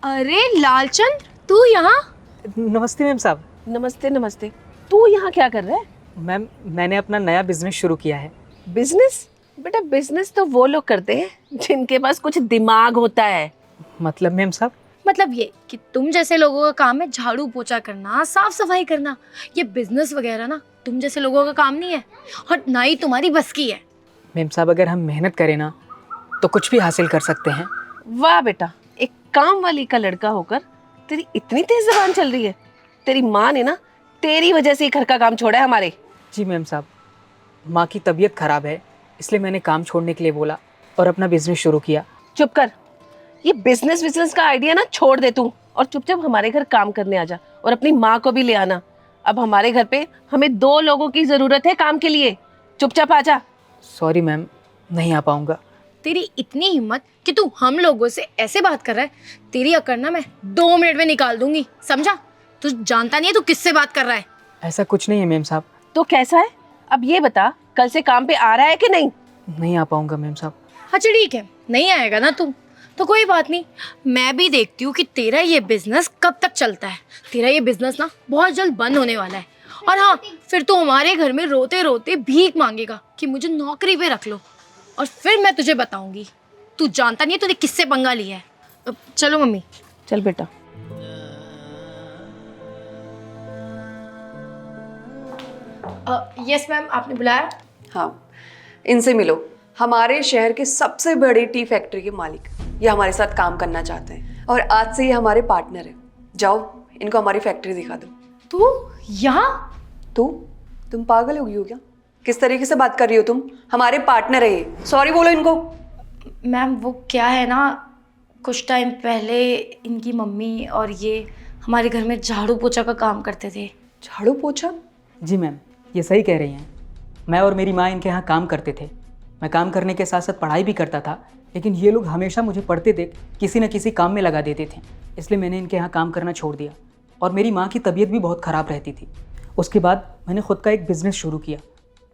अरे लालचंद, तू यहाँ? नमस्ते मैम साहब। नमस्ते नमस्ते। तू यहाँ क्या कर रहा है? मैम मैंने अपना नया बिजनेस शुरू किया है। बिजनेस? बेटा बिजनेस तो वो लोग करते हैं जिनके पास कुछ दिमाग होता है। मतलब मैम साहब? मतलब ये कि तुम जैसे लोगों का काम है झाड़ू पोछा करना, साफ सफाई करना। ये बिजनेस वगैरह ना तुम जैसे लोगों का काम नहीं है और ना ही तुम्हारी बस की है। मैम साहब अगर हम मेहनत करें ना तो कुछ भी हासिल कर सकते हैं। वाह बेटा, एक काम वाली का लड़का होकर तेरी इतनी तेज जबान चल रही है। तेरी माँ ने ना तेरी वजह से ही घर का काम छोड़ा है हमारे। जी मैम साहब, माँ की तबीयत खराब है इसलिए मैंने काम छोड़ने के लिए बोला और अपना बिजनेस शुरू किया। चुप कर, ये बिजनेस का आइडिया ना छोड़ दे तू और चुपचाप हमारे घर काम करने आ जा और अपनी माँ को भी ले आना। अब हमारे घर पे हमें 2 लोगों की जरूरत है काम के लिए। चुपचाप आ जा। सॉरी मैम, नहीं आ पाऊँगा। तेरी इतनी हिम्मत कि तू हम लोगों से ऐसे बात कर रहा है। तेरी अकड़ ना मैं 2 मिनट में निकाल दूंगी, समझा? तू जानता नहीं है तू किससे बात कर रहा है। ऐसा कुछ नहीं है मैम साहब। तो कैसा है? अब ये बता, कल से काम पे आ रहा है कि नहीं? नहीं आ पाऊँगा मैम साहब। अच्छा ठीक है, नहीं आएगा ना तू तो कोई बात नहीं। मैं भी देखती हूँ कि तेरा ये बिजनेस कब तक चलता है। तेरा ये बिजनेस ना बहुत जल्द बंद होने वाला है। और हाँ, फिर तू हमारे घर में रोते रोते भीख मांगेगा कि मुझे नौकरी पे रख लो और फिर मैं तुझे बताऊंगी। तू जानता नहीं है तूने किससे पंगा लिया है। अब चलो मम्मी। चल बेटा। यस मैम, आपने बुलाया? हाँ, इनसे मिलो। हमारे शहर के सबसे बड़ी टी फैक्ट्री के मालिक ये हमारे साथ काम करना चाहते हैं और आज से ये हमारे पार्टनर है। जाओ इनको हमारी फैक्ट्री दिखा दो। तू यहाँ? तुम पागल हो गई हो क्या? किस तरीके से बात कर रही हो तुम? हमारे पार्टनर है ये। सॉरी बोलो इनको। मैम वो क्या है ना, कुछ टाइम पहले इनकी मम्मी और ये हमारे घर में झाड़ू पोछा का काम करते थे। झाड़ू पोछा? जी मैम, ये सही कह रही हैं। मैं और मेरी माँ इनके यहाँ काम करते थे। मैं काम करने के साथ साथ पढ़ाई भी करता था, लेकिन ये लोग हमेशा मुझे पढ़ते देख किसी न किसी काम में लगा देते थे। इसलिए मैंने इनके यहाँ काम करना छोड़ दिया और मेरी माँ की तबीयत भी बहुत ख़राब रहती थी। उसके बाद मैंने खुद का एक बिज़नेस शुरू किया।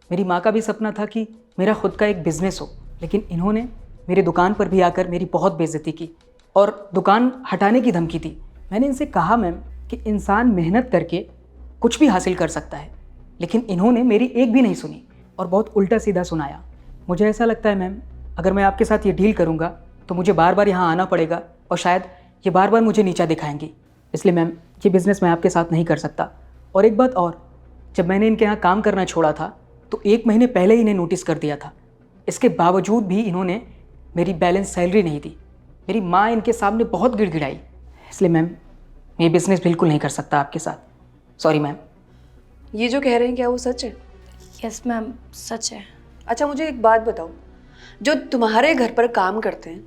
मेरी माँ का भी सपना था कि मेरा खुद का एक बिज़नेस हो, लेकिन इन्होंने मेरी दुकान पर भी आकर मेरी बहुत बेइज्जती की और दुकान हटाने की धमकी दी। मैंने इनसे कहा मैम कि इंसान मेहनत करके कुछ भी हासिल कर सकता है, लेकिन इन्होंने मेरी एक भी नहीं सुनी और बहुत उल्टा सीधा सुनाया। मुझे ऐसा लगता है मैम, अगर मैं आपके साथ ये डील करूँगा तो मुझे बार बार यहाँ आना पड़ेगा और शायद ये बार बार मुझे नीचा दिखाएंगी। इसलिए मैम ये बिज़नेस मैं आपके साथ नहीं कर सकता। और एक बात और, जब मैंने इनके यहाँ काम करना छोड़ा था तो 1 महीने पहले ही इन्हें नोटिस कर दिया था। इसके बावजूद भी इन्होंने मेरी बैलेंस सैलरी नहीं दी। मेरी माँ इनके सामने बहुत गिड़गिड़ाई। इसलिए मैम मैं ये बिज़नेस बिल्कुल नहीं कर सकता आपके साथ। Sorry ma'am. ये जो कह रहे हैं क्या वो सच है? यस मैम, सच है। अच्छा मुझे एक बात बताओ, जो तुम्हारे घर पर काम करते हैं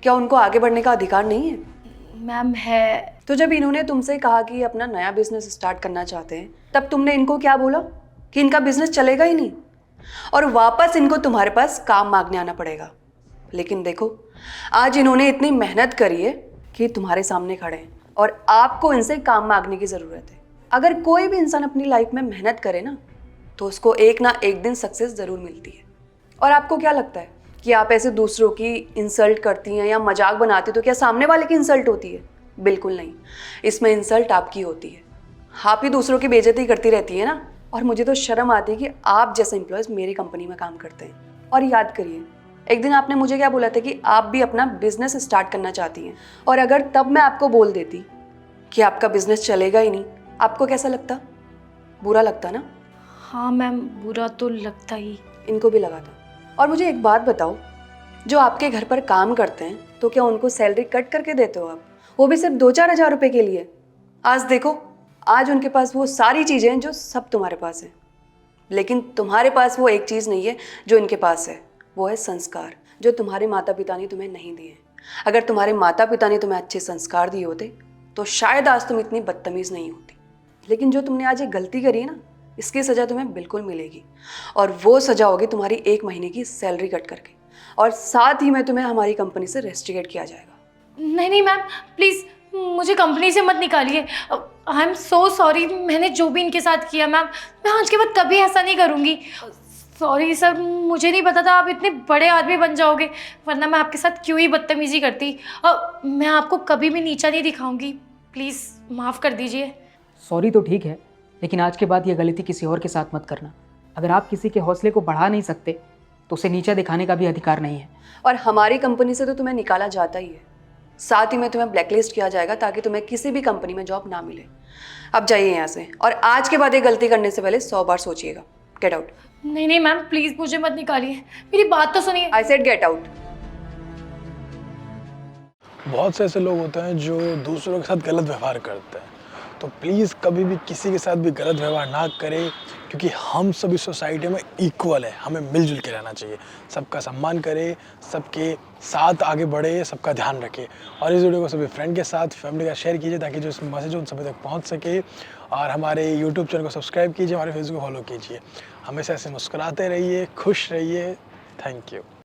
क्या उनको आगे बढ़ने का अधिकार नहीं है? मैम है। तो जब इन्होंने तुमसे कहा कि अपना नया बिजनेस स्टार्ट करना चाहते हैं तब तुमने इनको क्या बोला कि इनका बिजनेस चलेगा ही नहीं और वापस इनको तुम्हारे पास काम मांगने आना पड़ेगा। लेकिन देखो आज इन्होंने इतनी मेहनत करी है कि तुम्हारे सामने खड़े हैं और आपको इनसे काम मांगने की ज़रूरत है। अगर कोई भी इंसान अपनी लाइफ में मेहनत करे ना तो उसको एक ना एक दिन सक्सेस ज़रूर मिलती है। और आपको क्या लगता है कि आप ऐसे दूसरों की इंसल्ट करती हैं या मजाक बनाती तो क्या सामने वाले की इंसल्ट होती है? बिल्कुल नहीं, इसमें इंसल्ट आपकी होती है। आप ही दूसरों की बेइज्जती करती रहती है ना। और मुझे तो शर्म आती है कि आप जैसे एम्प्लॉयज़ मेरी कंपनी में काम करते हैं। और याद करिए, एक दिन आपने मुझे क्या बोला था कि आप भी अपना बिजनेस स्टार्ट करना चाहती हैं, और अगर तब मैं आपको बोल देती कि आपका बिजनेस चलेगा ही नहीं, आपको कैसा लगता? बुरा लगता ना? हाँ मैम, बुरा तो लगता ही। इनको भी लगा था। और मुझे एक बात बताओ, जो आपके घर पर काम करते हैं तो क्या उनको सैलरी कट करके देते हो आप? वो भी सिर्फ 2-4 हज़ार रुपये के लिए। आज देखो, आज उनके पास वो सारी चीज़ें हैं जो सब तुम्हारे पास है, लेकिन तुम्हारे पास वो एक चीज़ नहीं है जो इनके पास है, वो है संस्कार, जो तुम्हारे माता पिता ने तुम्हें नहीं दिए। अगर तुम्हारे माता पिता ने तुम्हें अच्छे संस्कार दिए होते तो शायद आज तुम इतनी बदतमीज़ नहीं होती। लेकिन जो तुमने आज एक गलती करी है ना, इसकी सज़ा तुम्हें बिल्कुल मिलेगी, और वो सज़ा होगी तुम्हारी 1 महीने की सैलरी कट करके, और साथ ही में तुम्हें हमारी कंपनी से रेस्टिकेट किया जाएगा। नहीं नहीं मैम, प्लीज़ मुझे कंपनी से मत निकालिए। I am so sorry. मैंने जो भी इनके साथ किया मैम, मैं आज के बाद कभी ऐसा नहीं करूँगी। सॉरी सर, मुझे नहीं पता था आप इतने बड़े आदमी बन जाओगे, वरना मैं आपके साथ क्यों ही बदतमीजी करती। मैं आपको कभी भी नीचा नहीं दिखाऊंगी, प्लीज़ माफ़ कर दीजिए। सॉरी तो ठीक है, लेकिन आज के बाद ये गलती किसी और के साथ मत करना। अगर आप किसी के हौसले को बढ़ा नहीं सकते तो उसे नीचा दिखाने का भी अधिकार नहीं है। और हमारी कंपनी से तो तुम्हें निकाला जाता ही है, साथ ही में तुम्हें ब्लैकलिस्ट किया जाएगा ताकि तुम्हें किसी भी कंपनी में जॉब ना मिले। अब जाइए यहाँ से, और आज के बाद ये गलती करने से पहले 100 बार सोचिएगा। Get out. नहीं नहीं मैम, प्लीज़ मुझे मत निकालिए, मेरी बात तो सुनिए। I said get out. बहुत से ऐसे लोग होते हैं जो दूसरों के साथ गलत व्यवहार करते हैं, तो प्लीज़ कभी भी किसी के साथ भी गलत व्यवहार ना करें, क्योंकि हम सभी सोसाइटी में इक्वल है, हमें मिलजुल के रहना चाहिए। सबका सम्मान करें, सबके साथ आगे बढ़े, सबका ध्यान रखें। और इस वीडियो को सभी फ्रेंड के साथ, फैमिली के साथ शेयर कीजिए ताकि जो इस मैसेज उन सभी तक पहुंच सके। और हमारे यूट्यूब चैनल को सब्सक्राइब कीजिए, हमारे फेसबुक को फॉलो कीजिए। हमेशा ऐसे मुस्कुराते रहिए, खुश रहिए। Thank you.